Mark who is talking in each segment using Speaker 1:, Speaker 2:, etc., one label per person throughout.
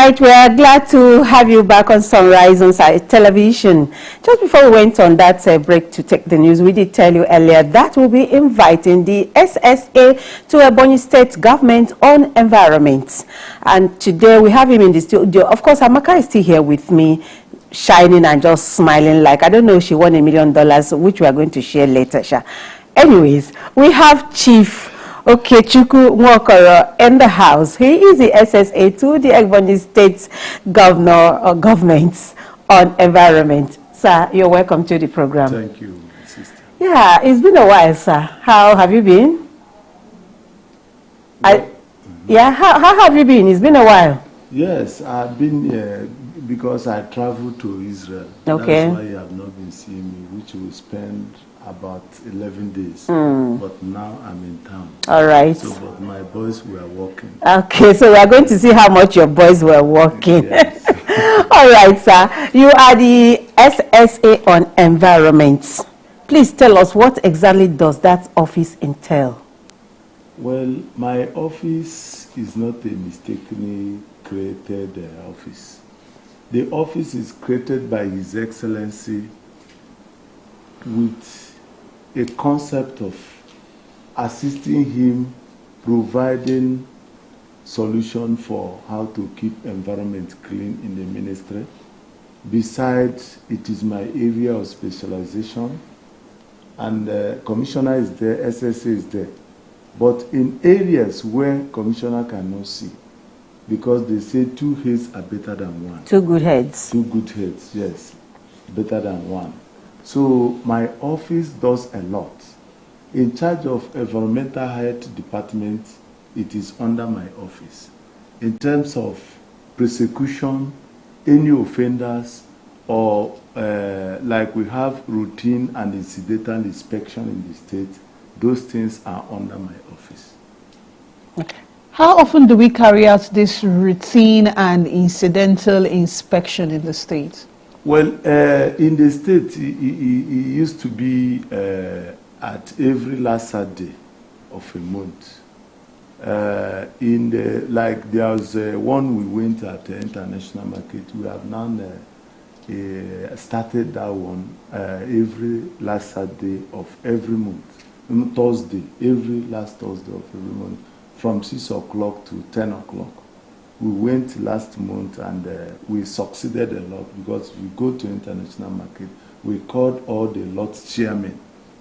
Speaker 1: right, we are glad to have you back on Sunrise on Television. Just before we went on that break to take the news, we did tell you earlier that we'll be inviting the SSA to Ebonyi State Government on Environment. And today we have him in the studio. Of course, Amaka is still here with me, shining and just smiling like, I don't know, she won $1 million, which we are going to share later. Anyways, we have Chief Okechukwu Nwokoro in the house. He is the SSA to the Ebonyi State government on environment. Sir, you're welcome to the program.
Speaker 2: Thank you, sister.
Speaker 1: Yeah, it's been a while, sir. How have you been? How have you been? It's been a while.
Speaker 2: Yes, I've been here because I traveled to Israel.
Speaker 1: Okay.
Speaker 2: That's why you have not been seeing me, which will spend about 11 days. But now I'm in town.
Speaker 1: All right.
Speaker 2: So, but my boys were working.
Speaker 1: Okay, so we are going to see how much your boys were working.
Speaker 2: Yes.
Speaker 1: All right, sir. You are the SSA on environment. Please tell us, what exactly does that office entail?
Speaker 2: Well, my office is not a mistakenly created office. The office is created by His Excellency with a concept of assisting him, providing solution for how to keep environment clean in the ministry. Besides, it is my area of specialization, and Commissioner is there, SSA is there. But in areas where Commissioner cannot see, because they say 2 heads are better than 1.
Speaker 1: 2 good heads.
Speaker 2: 2 good heads, yes, better than 1. So my office does a lot. In charge of environmental health department, it is under my office. In terms of prosecution, any offenders, or like we have routine and incidental inspection in the state, those things are under my office.
Speaker 3: Okay. How often do we carry out this routine and incidental inspection in the state?
Speaker 2: Well, in the state, it used to be at every last Saturday of a month. Like there was one we went at the international market. We have now started that one every last Saturday of every month. Thursday, every last Thursday of every month, from 6 o'clock to 10 o'clock. We went last month and we succeeded a lot because we go to international market. We called all the lot chairmen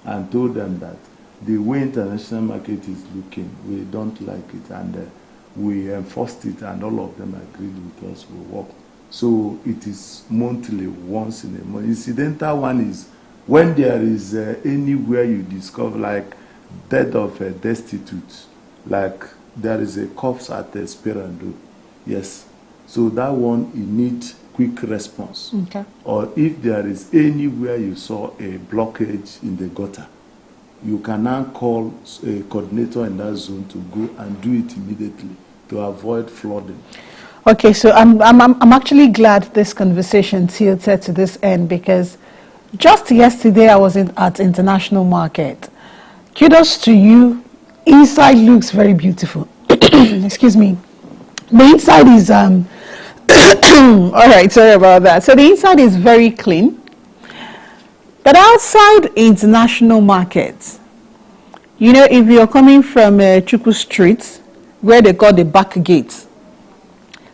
Speaker 2: and told them that the way international market is looking, we don't like it, and we enforced it, and all of them agreed with us. We worked. So it is monthly, once in a month. Incidental one is when there is anywhere you discover like death of a destitute, like there is a corpse at Esperando. Yes. So that one, you need quick response.
Speaker 3: Okay.
Speaker 2: Or if there is anywhere you saw a blockage in the gutter, you can now call a coordinator in that zone to go and do it immediately to avoid flooding.
Speaker 3: Okay, so I'm actually glad this conversation tilted to this end, because just yesterday I was at International Market. Kudos to you. Inside looks very beautiful. Excuse me. The inside is all right, sorry about that. So the inside is very clean. But outside International Market, you know, if you're coming from Chukwu Street, where they call the back gate,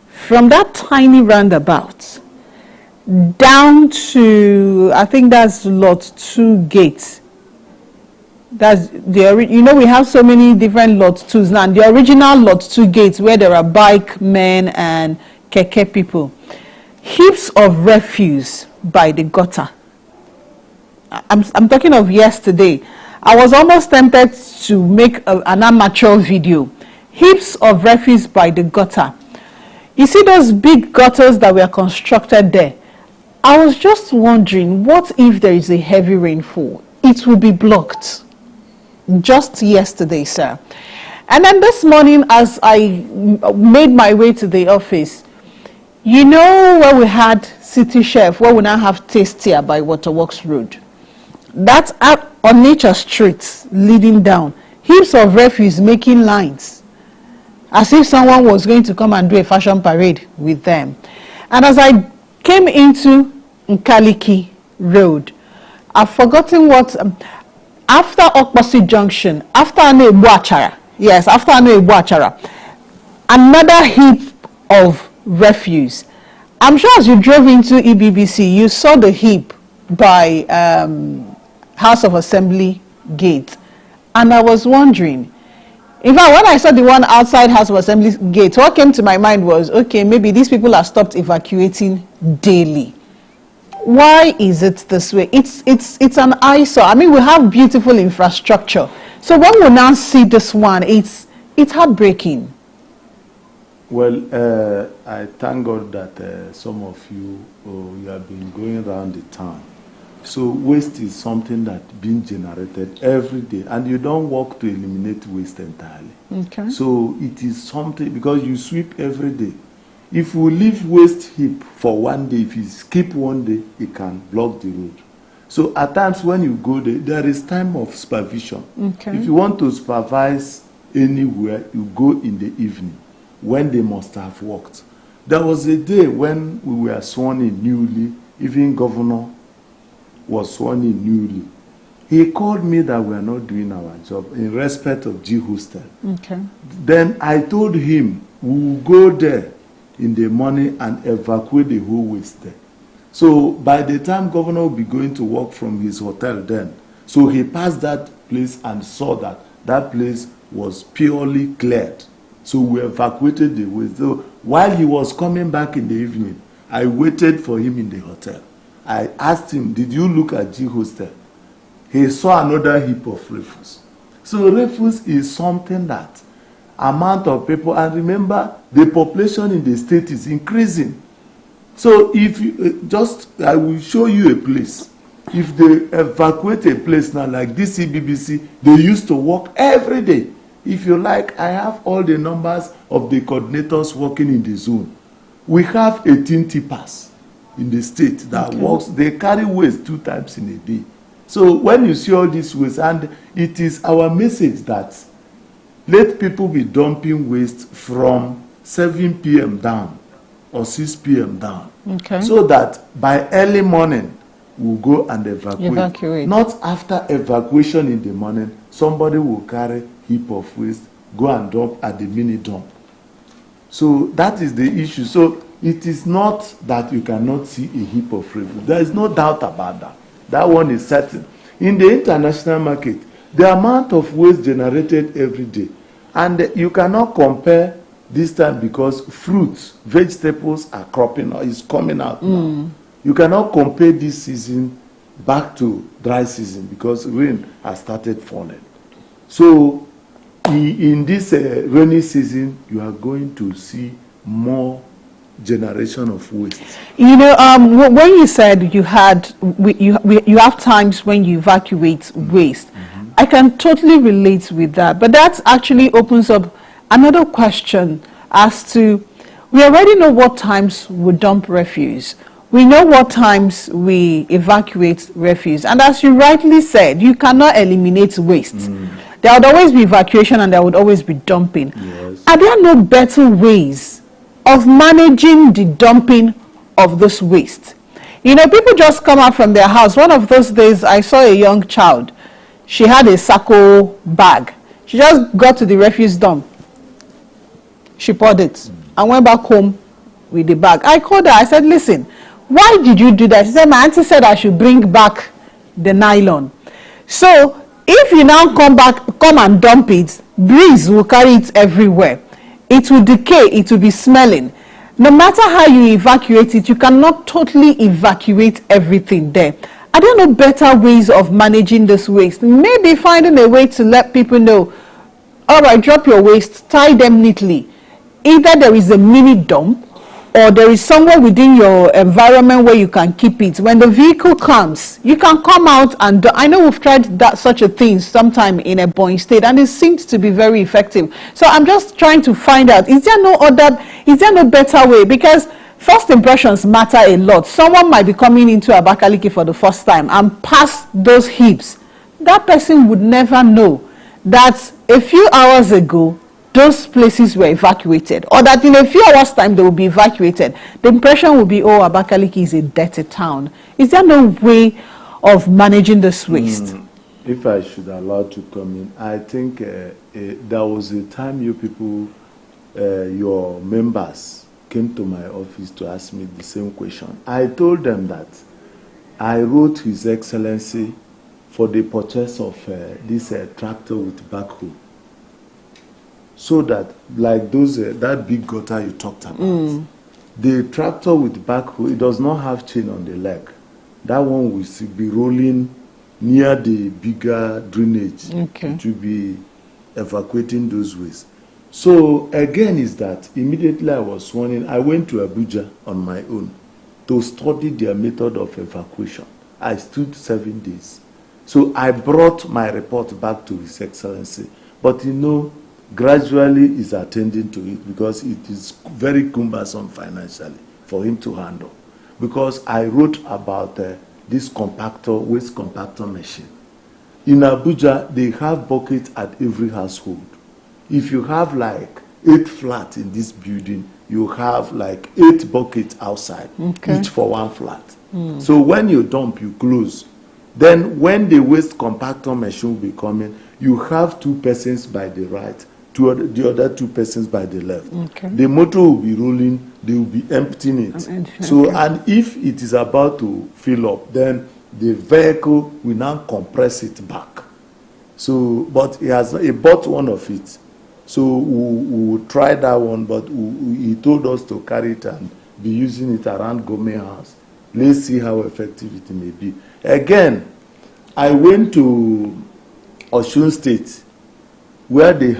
Speaker 3: from that tiny roundabout down to, I think that's lot 2 gates. That's the, you know, we have so many different lot 2s now. The original lot 2 gates where there are bike men and keke people, heaps of refuse by the gutter. I'm talking of yesterday. I was almost tempted to make an amateur video. Heaps of refuse by the gutter. You see those big gutters that were constructed there? I was just wondering, what if there is a heavy rainfall? It will be blocked. Just yesterday, sir. And then this morning, as I made my way to the office, you know where we had City Chef, where we now have Tastier by Waterworks Road. That's up on Nature Street, leading down. Heaps of refuse making lines. as if someone was going to come and do a fashion parade with them. And as I came into Nkaliki Road, I've forgotten what, after Okposi Junction, after Anu Achara, yes, after Anu Achara, another heap of refuse. I'm sure as you drove into EBBC, you saw the heap by House of Assembly gate. And I was wondering, in fact, when I saw the one outside House of Assembly gate, what came to my mind was, okay, maybe these people have stopped evacuating daily. Why is it this way? It's an eyesore. I mean, we have beautiful infrastructure. So when we now see this one, it's heartbreaking.
Speaker 2: Well, I thank God that some of you, you have been going around the town. So waste is something that's being generated every day, and you don't work to eliminate waste entirely.
Speaker 3: Okay.
Speaker 2: So it is something, because you sweep every day. If you leave waste heap for one day, if you skip one day, it can block the road. So at times when you go there, there is time of supervision.
Speaker 3: Okay.
Speaker 2: If you want to supervise anywhere, you go in the evening when they must have worked. There was a day when we were sworn in newly, even governor was sworn in newly. He called me that we are not doing our job in respect of G Hostel.
Speaker 3: Okay.
Speaker 2: Then I told him we will go there in the morning and evacuate the whole waste there. So by the time governor will be going to work from his hotel then, so he passed that place and saw that that place was purely cleared. So we evacuated the waste. So while he was coming back in the evening, I waited for him in the hotel. I asked him, did you look at G Hostel? He saw another heap of refuse. So refuse is something that amount of people, and remember, the population in the state is increasing. So if you I will show you a place. If they evacuate a place now like this EBBC, they used to work every day. If you like, I have all the numbers of the coordinators working in the zone. We have 18 tippers in the state that works. They carry waste 2 times in a day. So when you see all this waste, and it is our message that let people be dumping waste from 7 p.m. down or 6 p.m. down.
Speaker 3: Okay.
Speaker 2: So that by early morning, we'll go and evacuate. Not after evacuation in the morning, somebody will carry heap of waste, go and dump at the mini dump. So that is the issue. So it is not that you cannot see a heap of refuse. There is no doubt about that. That one is certain. In the international market, the amount of waste generated every day, and you cannot compare this time because fruits, vegetables are cropping out, is coming out now. You cannot compare this season back to dry season because rain has started falling. So in this rainy season, you are going to see more generation of waste.
Speaker 3: You know, when you said you had you have times when you evacuate waste, I can totally relate with that. But that actually opens up another question as to, we already know what times we dump refuse. We know what times we evacuate refuse. And as you rightly said, you cannot eliminate waste. There would always be evacuation and there would always be dumping.
Speaker 2: Yes.
Speaker 3: Are there no better ways of managing the dumping of this waste? You know, people just come out from their house. One of those days, I saw a young child. She had a sacco bag. She just got to the refuse dump. She poured it and went back home with the bag. I called her. I said, listen, why did you do that? She said, my auntie said I should bring back the nylon. So if you now come and dump it, breeze will carry it everywhere. It will decay, it will be smelling. No matter how you evacuate it, you cannot totally evacuate everything there. Are there no better ways of managing this waste? Maybe finding a way to let people know, all right, drop your waste, tie them neatly. Either there is a mini dump or there is somewhere within your environment where you can keep it. When the vehicle comes, you can come out and I know we've tried that such a thing sometime in Ebonyi state and it seems to be very effective. So I'm just trying to find out, is there no better way? Because first impressions matter a lot. Someone might be coming into Abakaliki for the first time and pass those heaps. That person would never know that a few hours ago, those places were evacuated, or that in a few hours' time they will be evacuated, the impression will be, oh, Abakaliki is a dirty town. Is there no way of managing this waste?
Speaker 2: If I should allow to come in, I think there was a time you people, your members, came to my office to ask me the same question. I told them that I wrote His Excellency for the purchase of this tractor with backhoe, so that, like those that big gutter you talked about, the tractor with backhoe, it does not have chain on the leg. That one will be rolling near the bigger drainage.
Speaker 3: Okay.
Speaker 2: It will be evacuating those waste. So again, is that immediately I was sworn in, I went to Abuja on my own to study their method of evacuation. I stood 7 days. So I brought my report back to His Excellency. But you know, gradually is attending to it, because it is very cumbersome financially for him to handle. Because I wrote about this compactor, waste compactor machine. In Abuja, they have buckets at every household. If you have like 8 flats in this building, you have like 8 buckets outside, each for 1 flat. So when you dump, you close. Then when the waste compactor machine will be coming, you have 2 persons by the right, the other 2 persons by the left. The motor will be rolling, they will be emptying it. So, and if it is about to fill up, then the vehicle will now compress it back. So, but he bought one of it. So we will try that one, but he told us to carry it and be using it around Gome House. Let's see how effective it may be. Again, I went to Osun State, where they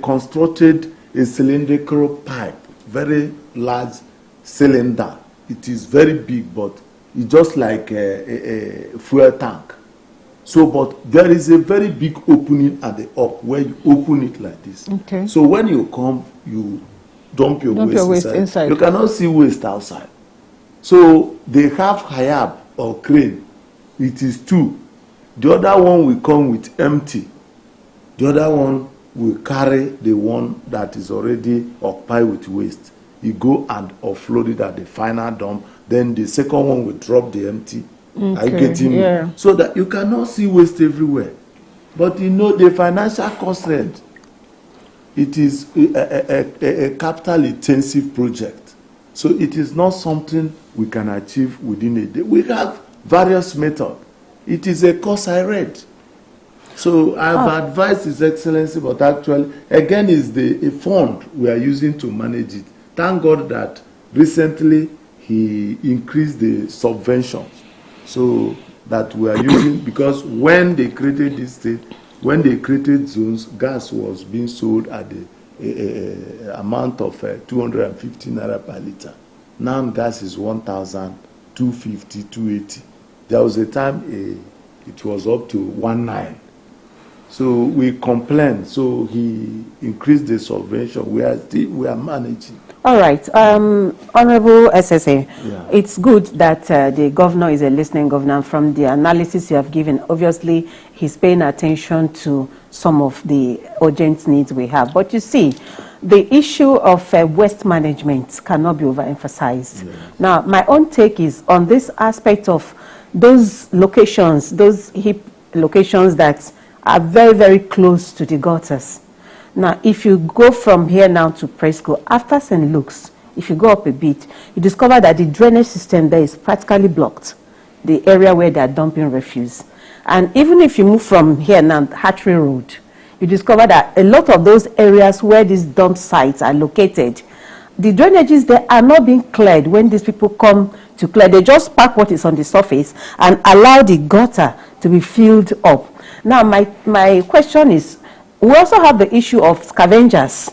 Speaker 2: constructed a cylindrical pipe, very large cylinder. It is very big, but it's just like a fuel tank. So, but there is a very big opening at the up where you open it like this. So when you come, you dump your waste inside. You cannot see waste outside. So they have hayab or crane. It is 2. The other one will come with empty. The other one will carry the one that is already occupied with waste. You go and offload it at the final dump. Then the second one will drop the empty. Are you getting me? So that you cannot see waste everywhere. But you know, the financial constraint, it is a capital intensive project. So it is not something we can achieve within a day. We have various methods. It is a course I read. So I've advised His Excellency, but actually, again, is a fund we are using to manage it. Thank God that recently he increased the subventions, so that we are using, because when they created this state, when they created zones, gas was being sold at the amount of 250 naira per liter. Now gas is 1,250, 280. There was a time it was up to 19. So we complained. So he increased the subvention. We are managing.
Speaker 1: All right, Honorable SSA, it's good that the governor is a listening governor. From the analysis you have given, obviously he's paying attention to some of the urgent needs we have. But you see, the issue of waste management cannot be overemphasized. Now, my own take is on this aspect of those locations, those hip locations that are very, very close to the gutters. Now, if you go from here now to Presco, after St. Luke's, if you go up a bit, you discover that the drainage system there is practically blocked, the area where they are dumping refuse. And even if you move from here now, Hatchery Road, you discover that a lot of those areas where these dump sites are located, the drainages there are not being cleared when these people come to clear. They just pack what is on the surface and allow the gutter to be filled up. Now, my question is, we also have the issue of scavengers.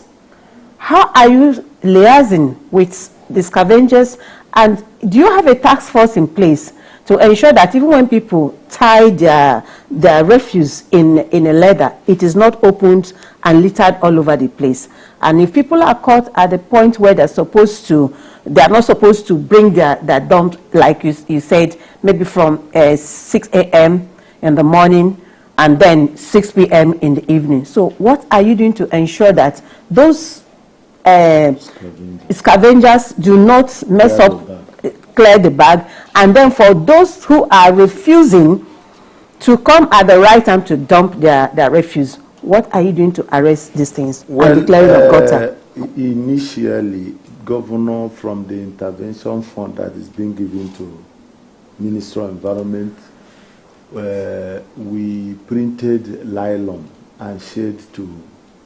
Speaker 1: How are you liaising with the scavengers, and do you have a task force in place to ensure that even when people tie their refuse in a leather, it is not opened and littered all over the place? And if people are caught at the point where they are not supposed to bring their dump, like you said, maybe from 6 a.m. in the morning and then 6 p.m. in the evening. So what are you doing to ensure that those scavengers do not mess up, clear the bag, and then for those who are refusing to come at the right time to dump their refuse, what are you doing to arrest these things and declaring of gutter?
Speaker 2: Initially, Governor, from the intervention fund that is being given to Ministry of Environment, we printed nylon and shared to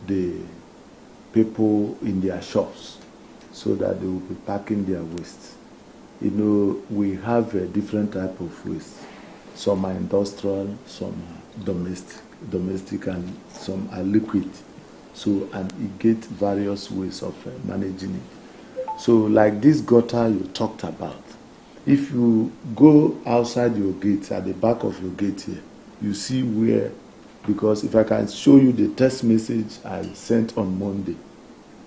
Speaker 2: the people in their shops so that they will be packing their waste. You know, we have a different type of waste. Some are industrial, some are domestic, and some are liquid. So, and you get various ways of managing it. So, like this gutter you talked about, if you go outside your gate, at the back of your gate here, you see where, because if I can show you the text message I sent on Monday,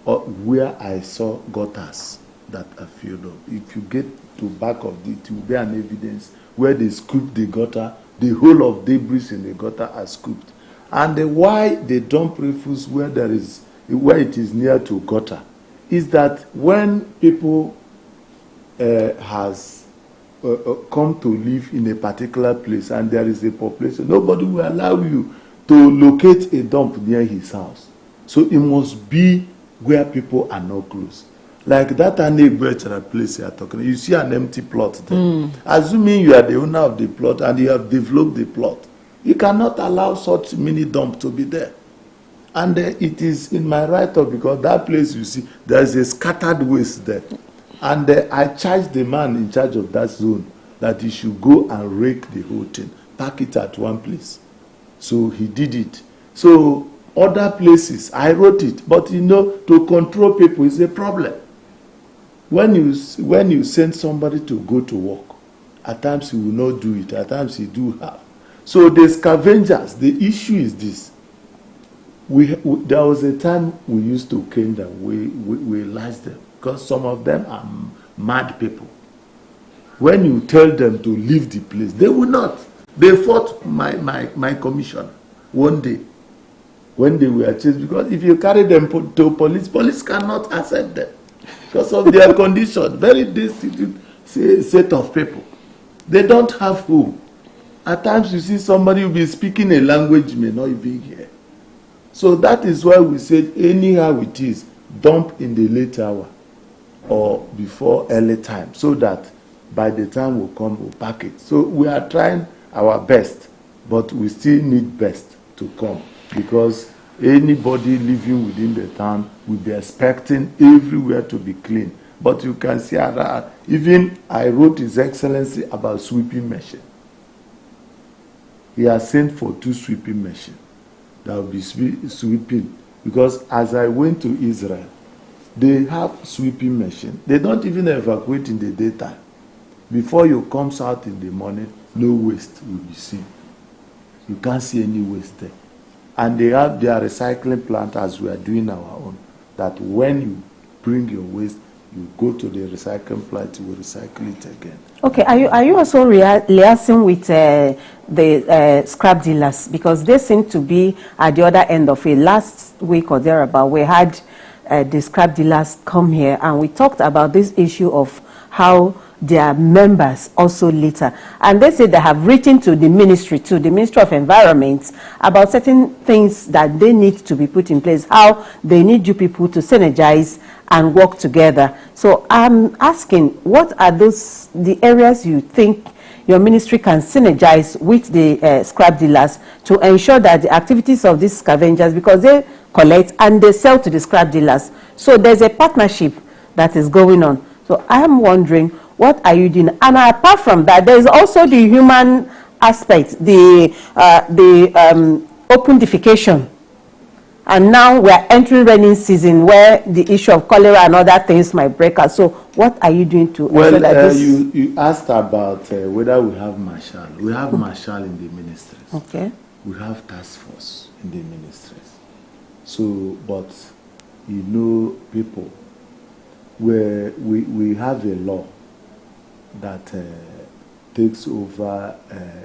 Speaker 2: where I saw gutters that are filled up. If you get to back of it, it will be an evidence where they scooped the gutter, the whole of debris in the gutter are scooped. And why they dump refuse where it is near to gutter is that when people has come to live in a particular place and there is a population, nobody will allow you to locate a dump near his house. So it must be where people are not close. Like that Anegbetra place you are talking, you see an empty plot there. Assuming you are the owner of the plot and you have developed the plot, you cannot allow such mini dump to be there. And it is in my write-up because that place you see, there is a scattered waste there. And I charged the man in charge of that zone that he should go and rake the whole thing, pack it at one place. So he did it. So other places, I wrote it, but you know, to control people is a problem. When you send somebody to go to work, at times he will not do it, at times he do have. So the scavengers, the issue is this. There was a time we used to cane them, we lashed them, because some of them are mad people. When you tell them to leave the place, they will not. They fought my commissioner one day when they were chased, because if you carry them to police cannot accept them because of their condition. Very destitute set of people. They don't have home. At times you see somebody who be speaking a language you may not even hear. So that is why we said anyhow it is, dump in the late hour or before early time, so that by the time we come, we'll pack it. So we are trying our best, but we still need best to come, because anybody living within the town will be expecting everywhere to be clean. But you can see, even I wrote His Excellency about sweeping machine. He has sent for 2 sweeping machines that will be sweeping, because as I went to Israel, they have sweeping machine. They don't even evacuate in the daytime. Before you come out in the morning, no waste will be seen. You can't see any waste there. And they have their recycling plant, as we are doing our own, that when you bring your waste, you go to the recycling plant, you will recycle it again.
Speaker 1: Okay, are you also liaising with the scrap dealers? Because they seem to be at the other end of it. Last week or thereabout, we had the scrap dealers come here and we talked about this issue of how their members also litter. And they say they have written to the Ministry of Environment, about certain things that they need to be put in place, how they need you people to synergize and work together. So I'm asking, what are the areas you think your ministry can synergize with the scrap dealers to ensure that the activities of these scavengers, because they collect and they sell to the scrap dealers, so there's a partnership that is going on. So I'm wondering, what are you doing? And apart from that, there's also the human aspect, the open defecation. And now we're entering rainy season where the issue of cholera and other things might break out. So what are you doing to ensure that this...
Speaker 2: You asked about whether we have marshal. We have marshal in the ministries.
Speaker 1: Okay.
Speaker 2: We have task force in the ministries. So, but you know, people, where we have a law that takes over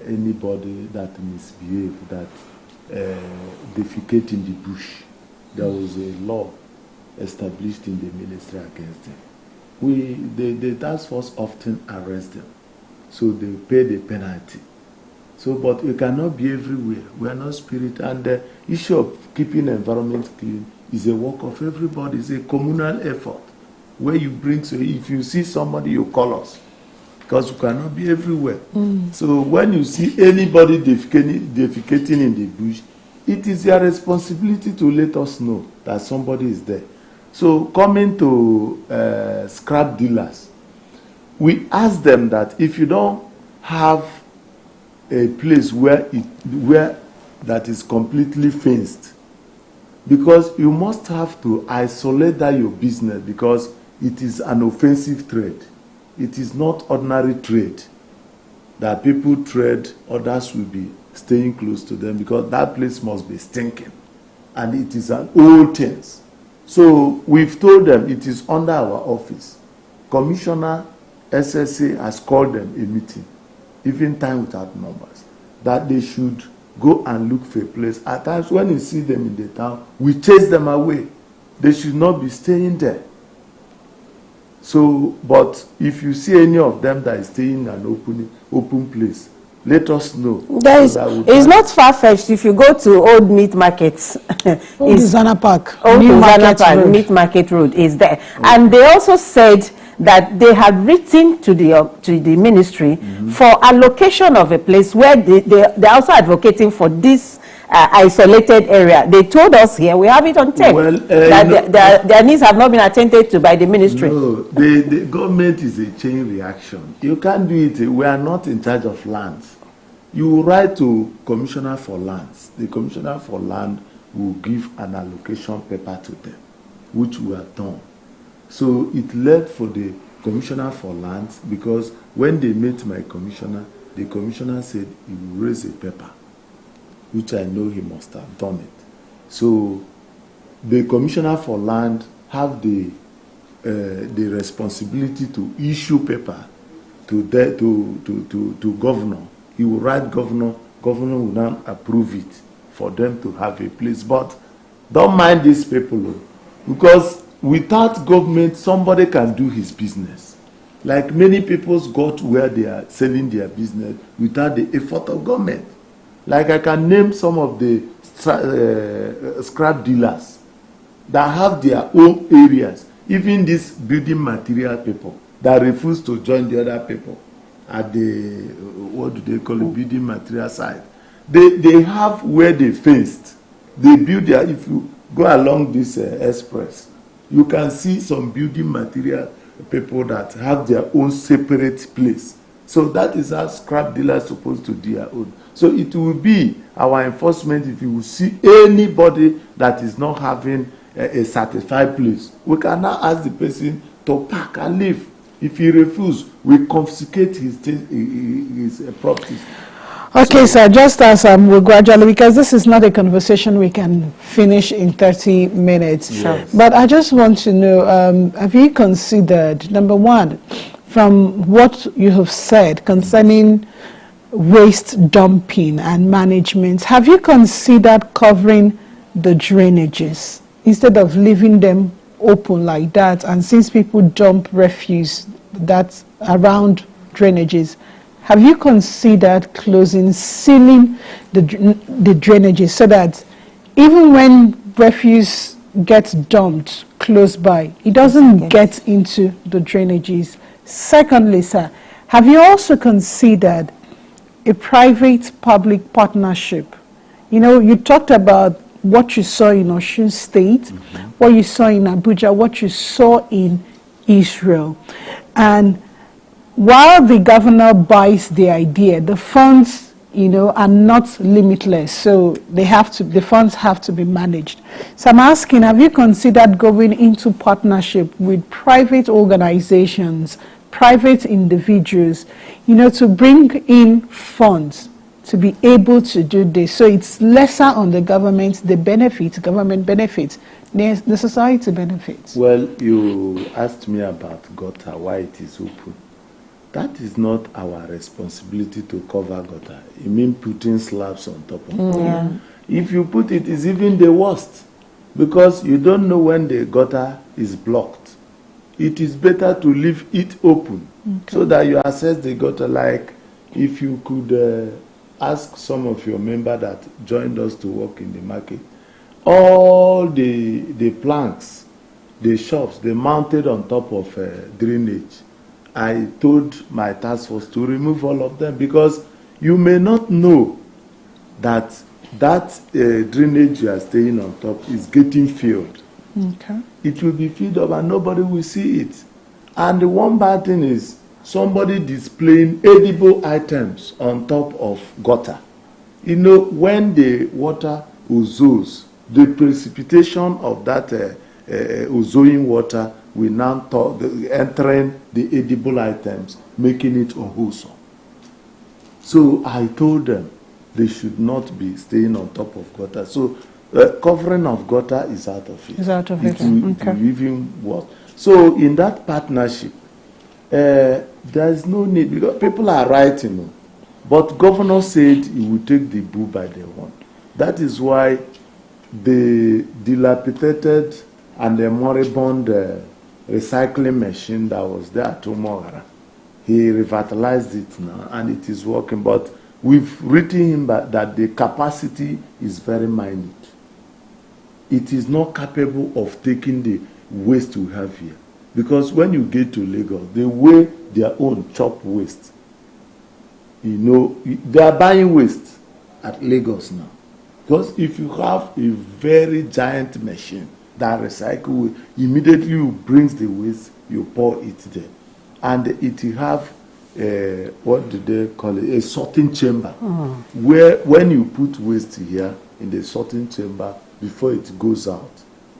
Speaker 2: anybody that misbehave, that defecate in the bush. There was a law established in the ministry against them. The task force often arrest them, so they pay the penalty. So, but we cannot be everywhere. We are not spirit, and the issue of keeping the environment clean is a work of everybody. It's a communal effort where you bring. So, if you see somebody, you call us, because we cannot be everywhere. So, when you see anybody defecating in the bush, it is your responsibility to let us know that somebody is there. So, coming to scrap dealers, we ask them that if you don't have a place where that is completely fenced, because you must have to isolate that your business, because it is an offensive trade. It is not ordinary trade that people trade, others will be staying close to them, because that place must be stinking, and it is an old thing. So we've told them it is under our office. Commissioner SSA has called them a meeting, even time without numbers, that they should go and look for a place. At times when you see them in the town, we chase them away. They should not be staying there. So, but if you see any of them that is staying in an open place, let us know.
Speaker 1: It's not far-fetched if you go to old meat markets.
Speaker 3: Old Zana Park.
Speaker 1: Old Zana Park, Meat Market Road is there. Okay. And they also said that they had written to the ministry for allocation of a place where they're also advocating for this isolated area. They told us here, we have it on tape, that their needs have not been attended to by the ministry.
Speaker 2: No, the government is a chain reaction. You can't do it. We are not in charge of lands. You write to Commissioner for Lands. The Commissioner for Land will give an allocation paper to them, which we have done. So it led for the Commissioner for Lands, because when they met my commissioner, the commissioner said he will raise a paper, which I know he must have done it. So the Commissioner for Land have the responsibility to issue paper to governor. He will write governor will now approve it for them to have a place. But don't mind these people, because without government, somebody can do his business. Like many people got where they are selling their business without the effort of government. Like I can name some of the scrap dealers that have their own areas. Even these building material people that refuse to join the other people at the, what do they call it, building material side. They have where they fenced. They build their, if you go along this express, you can see some building material people that have their own separate place. So that is how scrap dealers are supposed to do their own. So it will be our enforcement if you will see anybody that is not having a certified place. We can now ask the person to pack and leave. If he refuses, we confiscate his properties.
Speaker 3: Okay, sir, just as we'll gradually, because this is not a conversation we can finish in 30 minutes.
Speaker 2: Yes.
Speaker 3: But I just want to know, have you considered, number one, from what you have said concerning waste dumping and management, have you considered covering the drainages instead of leaving them open like that? And since people dump refuse that's around drainages, have you considered sealing the drainages so that even when refuse gets dumped close by, it doesn't get into the drainages? Secondly, sir, have you also considered a private-public partnership? You know, you talked about what you saw in Osun State, what you saw in Abuja, what you saw in Israel. And while the governor buys the idea, the funds, you know, are not limitless. So the funds have to be managed. So I'm asking, have you considered going into partnership with private organizations, private individuals, you know, to bring in funds to be able to do this? So it's lesser on the government, government benefits, the society benefits.
Speaker 2: Well, you asked me about gutter, why it is open. That is not our responsibility to cover gutter. You mean putting slabs on top of it.
Speaker 1: Yeah.
Speaker 2: If you put it, it's even the worst, because you don't know when the gutter is blocked. It is better to leave it open, so that you access the gutter. Like if you could ask some of your members that joined us to work in the market, all the planks, the shops, they mounted on top of drainage. I told my task force to remove all of them, because you may not know that drainage you are staying on top is getting filled.
Speaker 3: Okay.
Speaker 2: It will be filled up and nobody will see it. And the one bad thing is somebody displaying edible items on top of gutter. You know, when the water oozes, the precipitation of that ozoing water will now entering the edible items, making it unwholesome. So I told them they should not be staying on top of gutter. So covering of gutter is out of it.
Speaker 3: Is out of it.
Speaker 2: It will even worse. So in that partnership, there is no need, because people are writing, but governor said he would take the bull by the horn. That is why the dilapidated and the moribund recycling machine that was there at Omogara, he revitalized it now and it is working. But we've written him that the capacity is very minute. It is not capable of taking the waste we have here. Because when you get to Lagos, they weigh their own chop waste. You know, they are buying waste at Lagos now. Because if you have a very giant machine that recycles, immediately you brings the waste, you pour it there. And it will have, what do they call it, a sorting chamber. Where when you put waste here in the sorting chamber, before it goes out,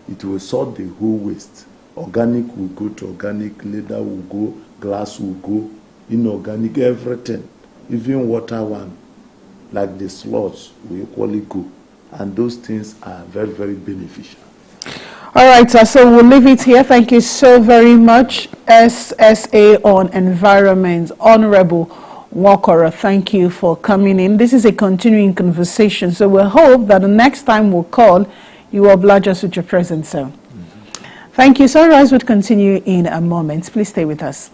Speaker 2: it will sort the whole waste. Organic will go to organic, leather will go, glass will go, inorganic, everything. Even water one, like the sludge, will equally go. And those things are very, very beneficial.
Speaker 3: All right, sir, so we'll leave it here. Thank you so very much, SSA on Environment, Honorable Nwokoro. Thank you for coming in. This is a continuing conversation, so we hope that the next time we'll call, you will oblige us with your presence, sir. Thank you. Sunrise would continue in a moment. Please stay with us.